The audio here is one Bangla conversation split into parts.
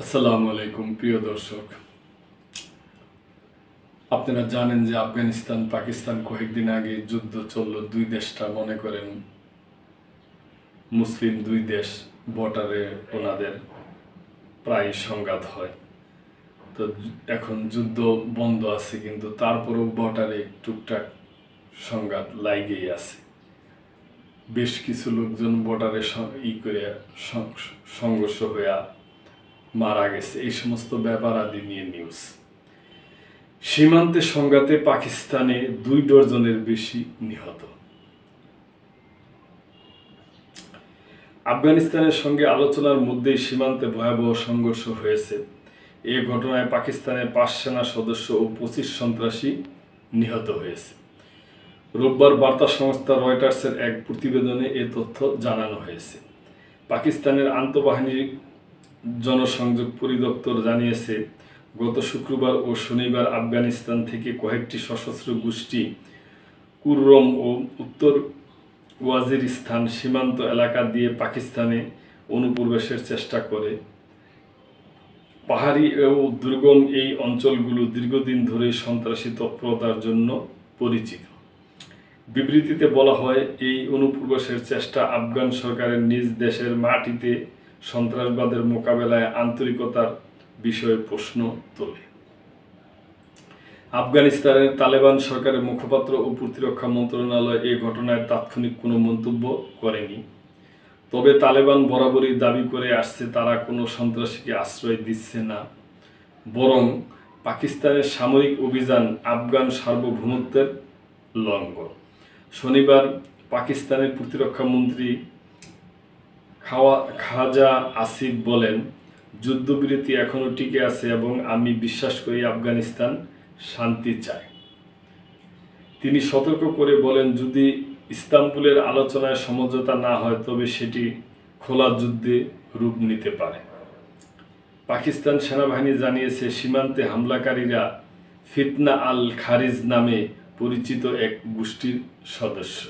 আসসালামু আলাইকুম প্রিয় দর্শক, আপনারা জানেন যে আফগানিস্তান পাকিস্তান কয়েকদিন আগে যুদ্ধ চলল। দুই দেশটা মনে করেন মুসলিম দুই দেশ, বর্ডারে ওনাদের প্রায় সংঘাত হয়। তো এখন যুদ্ধ বন্ধ আছে, কিন্তু তারপরেও বর্ডারে টুকটাক সংঘাত লাগেই আছে। বেশ কিছু লোকজন বর্ডারে সংঘর্ষ হয়ে মারা গেছে। এই সমস্ত ব্যাপার আদি নিয়ে নিউজ। সীমান্তে সংঘাতে পাকিস্তানে 2 ডজনের বেশি নিহত। আফগানিস্তানের সঙ্গে আলোচনার মধ্যেই সীমান্তে ভয়াবহ সংঘর্ষ হয়েছে। এ ঘটনায় পাকিস্তানের 5 সেনা সদস্য ও 25 সন্ত্রাসী নিহত হয়েছে। রোববার বার্তা সংস্থা রয়টার্সের এক প্রতিবেদনে এ তথ্য জানানো হয়েছে। পাকিস্তানের আন্তঃবাহিনী জনসংযোগ পরিদপ্তর জানিয়েছে, গত শুক্রবার ও শনিবার আফগানিস্তান থেকে কয়েকটি সশস্ত্র গোষ্ঠী কুররম ও উত্তর ওয়াজিরিস্তান সীমান্ত এলাকা দিয়ে পাকিস্তানে অনুপ্রবেশের চেষ্টা করে। পাহাড়ি ও দুর্গম এই অঞ্চলগুলো দীর্ঘদিন ধরে সন্ত্রাসী তৎপরতার জন্য পরিচিত। বিবৃতিতে বলা হয়, এই অনুপ্রবেশের চেষ্টা আফগান সরকারের নিজ দেশের মাটিতে সন্ত্রাসবাদের মোকাবেলায় আন্তরিকতার বিষয়ে প্রশ্ন তোলে। আফগানিস্তানের তালেবান সরকারের মুখপাত্র ও প্রতিরক্ষা মন্ত্রণালয় এই ঘটনায় তাৎক্ষণিক কোনো মন্তব্য করেনি। তবে তালেবান বরাবরই দাবি করে আসছে তারা কোনো সন্ত্রাসীকে আশ্রয় দিচ্ছে না, বরং পাকিস্তানের সামরিক অভিযান আফগান সার্বভৌমত্বের লঙ্ঘন। শনিবার পাকিস্তানের প্রতিরক্ষা মন্ত্রী খাজা আসিফ বলেন, যুদ্ধবিরতি এখনও টিকে আছে এবং আমি বিশ্বাস করি আফগানিস্তান শান্তি চায়। তিনি সতর্ক করে বলেন, যদি ইস্তাম্বুলের আলোচনায় সমঝোতা না হয় তবে সেটি খোলা যুদ্ধে রূপ নিতে পারে। পাকিস্তান সেনাবাহিনী জানিয়েছে, সীমান্তে হামলাকারীরা ফিতনা আল খারিজ নামে পরিচিত এক গোষ্ঠীর সদস্য।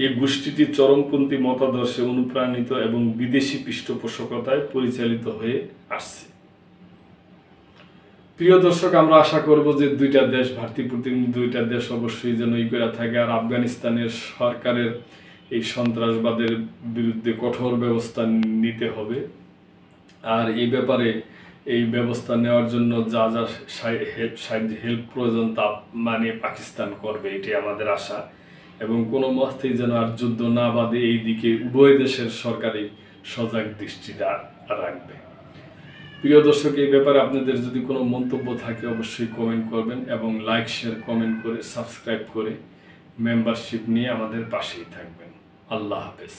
এই গোষ্ঠীটি চরমপন্থী মতাদর্শে অনুপ্রাণিত এবং বিদেশি পৃষ্ঠপোষকতায় পরিচালিত হয়ে আসছে। প্রিয় দর্শক, আমরা আশা করব যে দুইটা দেশ, ভাতৃপ্রতিম দুইটা দেশ অবশ্যই যেন করে থাকে, আর আফগানিস্তানের সরকারের এই সন্ত্রাসবাদের বিরুদ্ধে কঠোর ব্যবস্থা নিতে হবে। আর এই ব্যাপারে এই ব্যবস্থা নেওয়ার জন্য যা যা হেল্প প্রয়োজন তা মানে পাকিস্তান করবে, এটাই আমাদের আশা। এবং কোনো মতেই যেন আর যুদ্ধ না বাঁধে, এই দিকে উভয় দেশের সরকারই সজাগ দৃষ্টি রাখবে। প্রিয় দর্শক, এই ব্যাপারে আপনাদের যদি কোনো মন্তব্য থাকে অবশ্যই কমেন্ট করবেন এবং লাইক শেয়ার কমেন্ট করে সাবস্ক্রাইব করে মেম্বারশিপ নিয়ে আমাদের পাশেই থাকবেন। আল্লাহ হাফেজ।